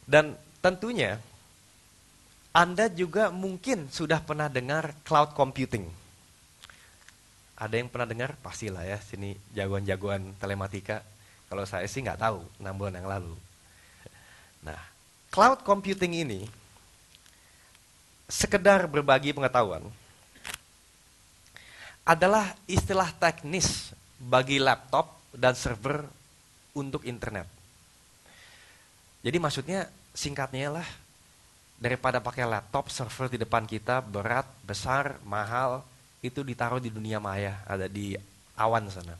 Dan tentunya Anda juga mungkin sudah pernah dengar cloud computing. Ada yang pernah dengar? Pastilah ya, sini jagoan-jagoan telematika. Kalau saya sih nggak tahu, 6 bulan yang lalu. Nah, cloud computing ini sekedar berbagi pengetahuan adalah istilah teknis bagi laptop dan server untuk internet. Jadi maksudnya singkatnya lah, daripada pakai laptop, server di depan kita berat, besar, mahal, itu ditaruh di dunia maya, ada di awan sana.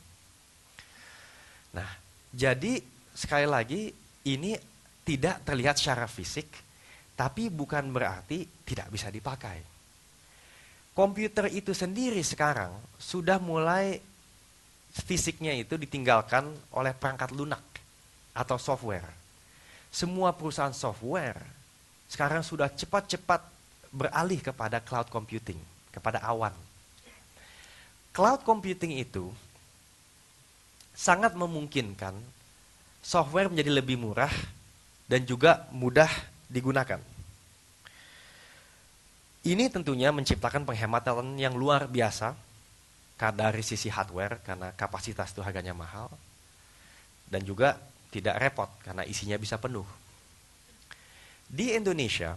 Nah, jadi sekali lagi ini tidak terlihat secara fisik, tapi bukan berarti tidak bisa dipakai. Komputer itu sendiri sekarang sudah mulai fisiknya itu ditinggalkan oleh perangkat lunak atau software. Semua perusahaan software sekarang sudah cepat-cepat beralih kepada cloud computing, kepada awan. Cloud computing itu sangat memungkinkan software menjadi lebih murah dan juga mudah digunakan. Ini tentunya menciptakan penghematan yang luar biasa dari sisi hardware karena kapasitas itu harganya mahal dan juga tidak repot karena isinya bisa penuh. Di Indonesia,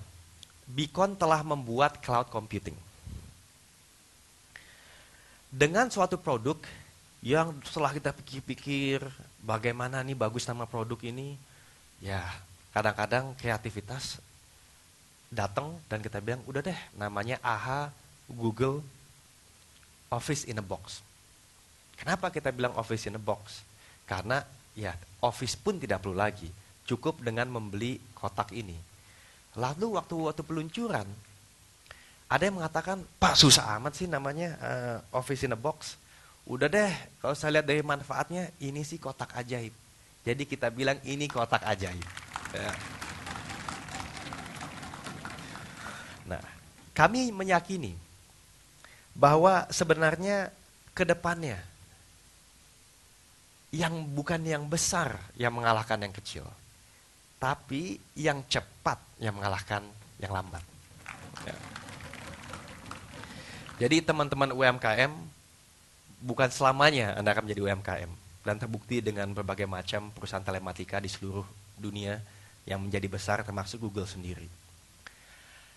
Beacon telah membuat cloud computing dengan suatu produk yang setelah kita pikir-pikir bagaimana nih bagus nama produk ini, ya kadang-kadang kreativitas datang dan kita bilang udah deh namanya AHA Google Office in a Box. Kenapa kita bilang Office in a Box? Karena ya Office pun tidak perlu lagi, cukup dengan membeli kotak ini. Lalu waktu peluncuran ada yang mengatakan, Pak susah amat sih namanya Office in a Box. Udah deh, kalau saya lihat dari manfaatnya, ini sih kotak ajaib. Jadi kita bilang ini kotak ajaib. Ya. Nah, kami meyakini bahwa sebenarnya ke depannya yang bukan yang besar yang mengalahkan yang kecil, tapi yang cepat yang mengalahkan yang lambat. Ya. Jadi teman-teman UMKM, bukan selamanya Anda akan menjadi UMKM. Dan terbukti dengan berbagai macam perusahaan telematika di seluruh dunia yang menjadi besar termasuk Google sendiri.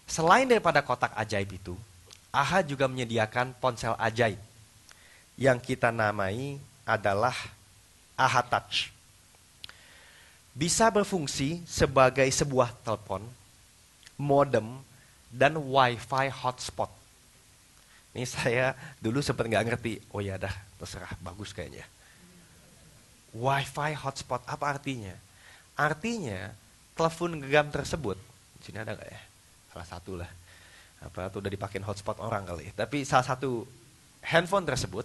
Selain daripada kotak ajaib itu, AHA juga menyediakan ponsel ajaib yang kita namai adalah AHA Touch. Bisa berfungsi sebagai sebuah telepon, modem, dan Wi-Fi hotspot. Ini saya dulu sempat nggak ngerti. Oh ya dah, terserah, bagus kayaknya. Wi-Fi hotspot, apa artinya? Artinya, telepon genggam tersebut, sini ada nggak ya? Salah satu lah. Apa tuh udah dipakein hotspot orang kali. Tapi salah satu handphone tersebut,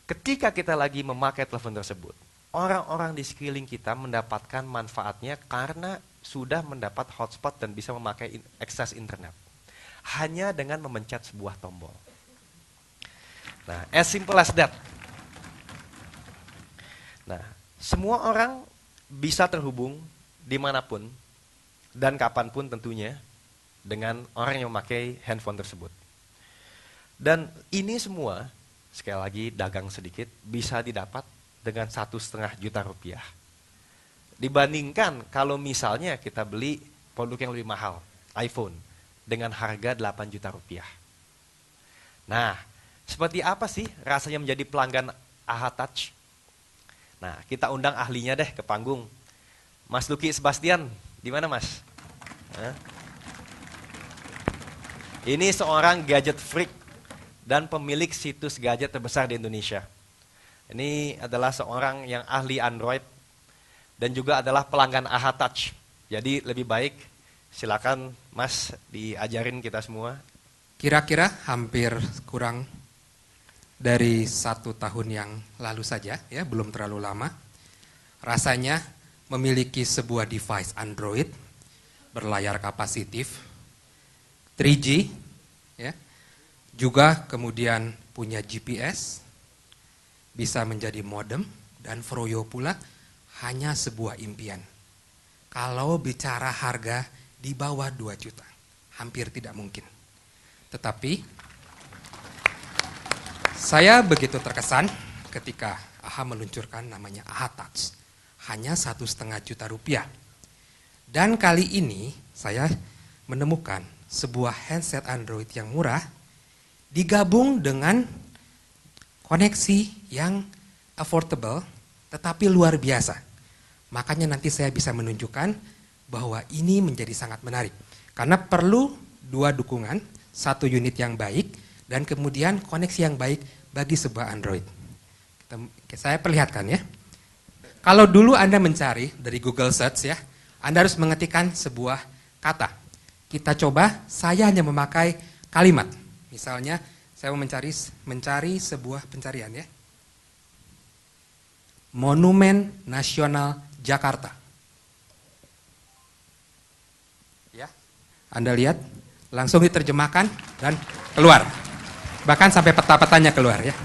ketika kita lagi memakai telepon tersebut, orang-orang di sekeliling kita mendapatkan manfaatnya karena sudah mendapat hotspot dan bisa memakai akses internet. Hanya dengan memencet sebuah tombol. Nah, as simple as that. Nah, semua orang bisa terhubung dimanapun dan kapanpun tentunya dengan orang yang memakai handphone tersebut. Dan ini semua, sekali lagi dagang sedikit, bisa didapat dengan 1,5 juta rupiah. Dibandingkan kalau misalnya kita beli produk yang lebih mahal, iPhone, dengan harga 8 juta rupiah. Nah, seperti apa sih rasanya menjadi pelanggan AHA Touch? Nah, kita undang ahlinya deh ke panggung. Mas Lucky Sebastian, di mana Mas? Hah? Ini seorang gadget freak dan pemilik situs gadget terbesar di Indonesia. Ini adalah seorang yang ahli Android dan juga adalah pelanggan AHA Touch. Jadi lebih baik silakan Mas diajarin kita semua. Kira-kira hampir kurang dari 1 tahun yang lalu saja, ya belum terlalu lama. Rasanya memiliki sebuah device Android berlayar kapasitif, 3G, ya, juga kemudian punya GPS, bisa menjadi modem, dan Froyo pula hanya sebuah impian. kalau bicara harga di bawah 2 juta. Hampir tidak mungkin. Tetapi saya begitu terkesan ketika AHA meluncurkan namanya AHA Touch. Hanya 1,5 juta rupiah. Dan kali ini saya menemukan sebuah handset Android yang murah digabung dengan koneksi yang affordable tetapi luar biasa. Makanya nanti saya bisa menunjukkan bahwa ini menjadi sangat menarik. Karena perlu 2 dukungan, 1 unit yang baik dan kemudian koneksi yang baik bagi sebuah Android. Saya perlihatkan ya. Kalau dulu Anda mencari dari Google Search ya, Anda harus mengetikkan sebuah kata. Kita coba, saya hanya memakai kalimat. Misalnya, saya mau mencari sebuah pencarian ya. Monumen Nasional Jakarta. Ya, Anda lihat, langsung diterjemahkan dan keluar. Bahkan sampai peta-petanya keluar ya.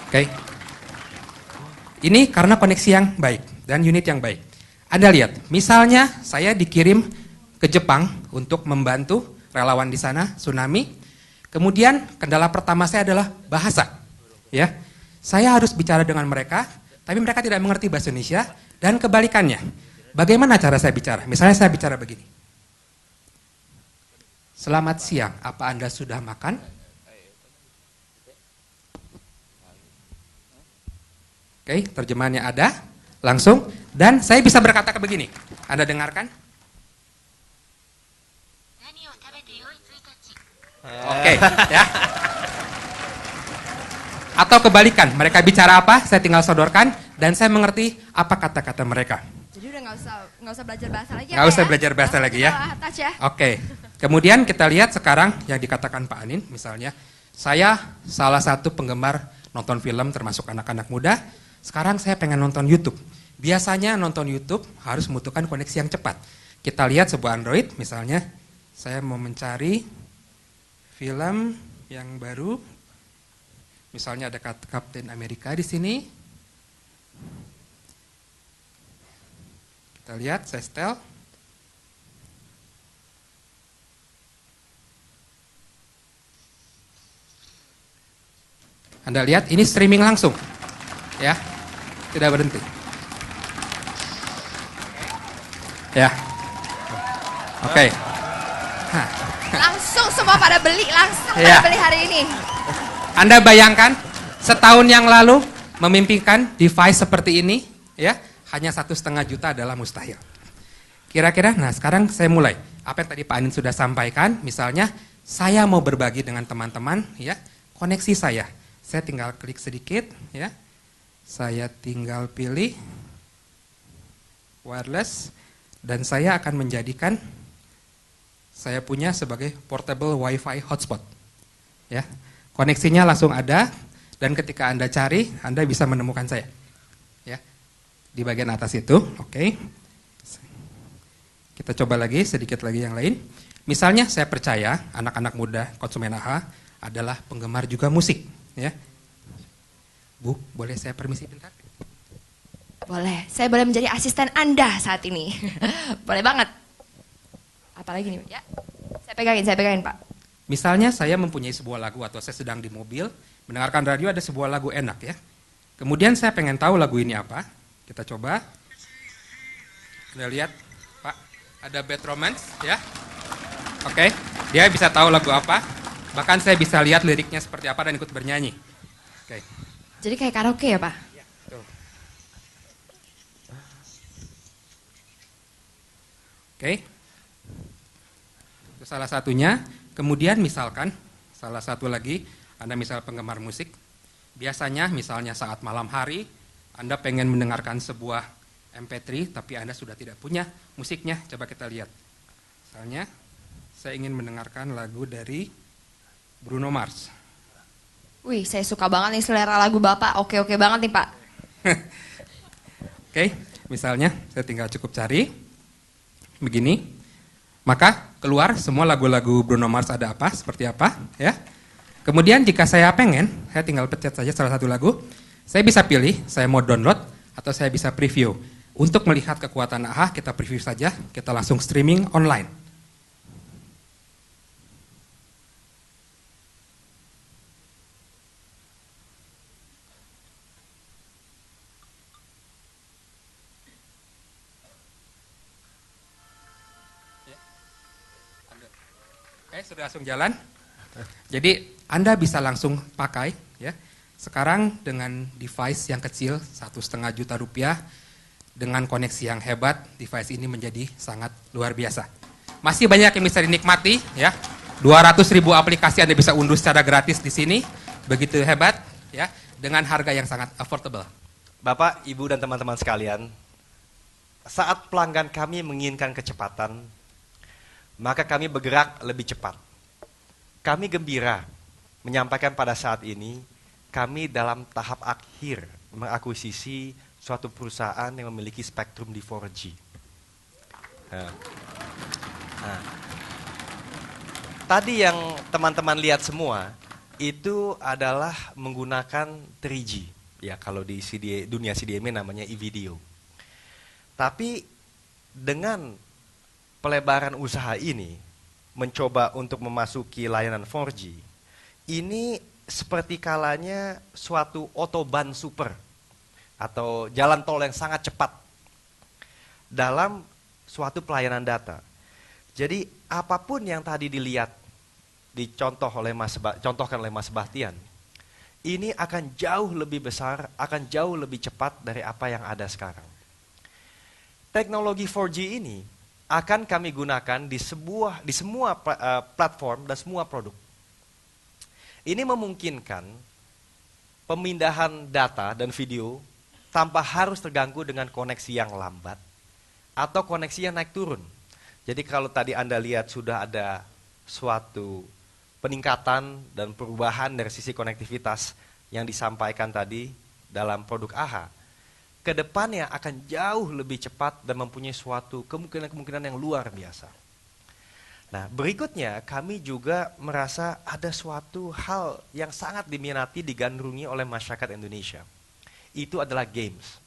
Oke. Ini karena koneksi yang baik dan unit yang baik. Anda lihat, misalnya saya dikirim ke Jepang untuk membantu relawan di sana, tsunami. Kemudian kendala pertama saya adalah bahasa. Ya, saya harus bicara dengan mereka, tapi mereka tidak mengerti bahasa Indonesia dan kebalikannya. Bagaimana cara saya bicara? Misalnya saya bicara begini. Selamat siang, apa Anda sudah makan? Oke, terjemahannya ada, langsung. Dan saya bisa berkata begini, Anda dengarkan? Oke, ya. Atau kebalikan, mereka bicara apa, saya tinggal sodorkan, dan saya mengerti apa kata-kata mereka. Jadi udah nggak usah belajar bahasa lagi. Nggak usah belajar bahasa lagi ya. Oke, kemudian kita lihat sekarang yang dikatakan Pak Anin, misalnya, saya salah satu penggemar nonton film termasuk anak-anak muda. Sekarang saya pengen nonton YouTube. Biasanya nonton YouTube harus membutuhkan koneksi yang cepat. Kita lihat sebuah Android, misalnya saya mau mencari film yang baru. Misalnya ada Captain America di sini. Kita lihat, saya setel. Anda lihat, ini streaming langsung. Ya. Tidak berhenti. Ya. Oke. Langsung semua pada beli, Ya. pada beli hari ini. Anda bayangkan setahun yang lalu memimpikan device seperti ini, ya, hanya 1,5 juta adalah mustahil. Kira-kira, nah sekarang saya mulai. Apa yang tadi Pak Anin sudah sampaikan, misalnya saya mau berbagi dengan teman-teman, ya, koneksi saya. Saya tinggal klik sedikit, ya. Saya tinggal pilih wireless dan saya akan menjadikan saya punya sebagai portable WiFi hotspot. Ya, koneksinya langsung ada dan ketika Anda cari, Anda bisa menemukan saya. Ya, di bagian atas itu, oke. Kita coba lagi sedikit lagi yang lain. Misalnya saya percaya anak-anak muda konsumen AHA adalah penggemar juga musik. Ya. Bu, boleh saya permisi bentar? Boleh, saya boleh menjadi asisten Anda saat ini. Boleh banget. Apalagi nih, ya. Saya pegangin Pak. Misalnya saya mempunyai sebuah lagu atau saya sedang di mobil, mendengarkan radio ada sebuah lagu enak ya. Kemudian saya pengen tahu lagu ini apa. Kita coba. Anda lihat, Pak, ada Bad Romance ya. Oke, dia bisa tahu lagu apa. Bahkan saya bisa lihat liriknya seperti apa dan ikut bernyanyi. Oke. Jadi kayak karaoke ya Pak? Ya, betul. Oke. Itu salah satunya. Kemudian misalkan, salah satu lagi, Anda misal penggemar musik. Biasanya misalnya saat malam hari, Anda pengen mendengarkan sebuah MP3, tapi Anda sudah tidak punya musiknya. Coba kita lihat. Misalnya, saya ingin mendengarkan lagu dari Bruno Mars. Wih, saya suka banget nih selera lagu Bapak. Oke banget nih Pak. Oke, misalnya saya tinggal cukup cari. Begini. Maka keluar semua lagu-lagu Bruno Mars ada apa, seperti apa. Ya. Kemudian jika saya pengen, saya tinggal pencet saja salah satu lagu. Saya bisa pilih, saya mau download atau saya bisa preview. Untuk melihat kekuatan AHA, kita preview saja, kita langsung streaming online. Oke, sudah langsung jalan. Jadi Anda bisa langsung pakai, ya. Sekarang dengan device yang kecil, 1,5 juta rupiah, dengan koneksi yang hebat, device ini menjadi sangat luar biasa. Masih banyak yang bisa dinikmati, ya. 200.000 aplikasi Anda bisa unduh secara gratis di sini, begitu hebat, ya, dengan harga yang sangat affordable. Bapak, Ibu, dan teman-teman sekalian, saat pelanggan kami menginginkan kecepatan, maka kami bergerak lebih cepat. Kami gembira menyampaikan pada saat ini, kami dalam tahap akhir mengakuisisi suatu perusahaan yang memiliki spektrum di 4G. Tadi yang teman-teman lihat semua, itu adalah menggunakan 3G. Ya, kalau di dunia CDMA namanya e-video. Tapi dengan pelebaran usaha ini, mencoba untuk memasuki layanan 4G, ini seperti kalanya suatu autobahn super atau jalan tol yang sangat cepat dalam suatu pelayanan data. Jadi apapun yang tadi dilihat, contohkan oleh Mas Bahtian, ini akan jauh lebih besar, akan jauh lebih cepat dari apa yang ada sekarang. Teknologi 4G ini akan kami gunakan di semua platform dan semua produk. Ini memungkinkan pemindahan data dan video tanpa harus terganggu dengan koneksi yang lambat atau koneksi yang naik turun. Jadi kalau tadi Anda lihat sudah ada suatu peningkatan dan perubahan dari sisi konektivitas yang disampaikan tadi dalam produk AHA, ke depannya akan jauh lebih cepat dan mempunyai suatu kemungkinan-kemungkinan yang luar biasa. Nah, berikutnya kami juga merasa ada suatu hal yang sangat diminati, digandrungi oleh masyarakat Indonesia. Itu adalah games.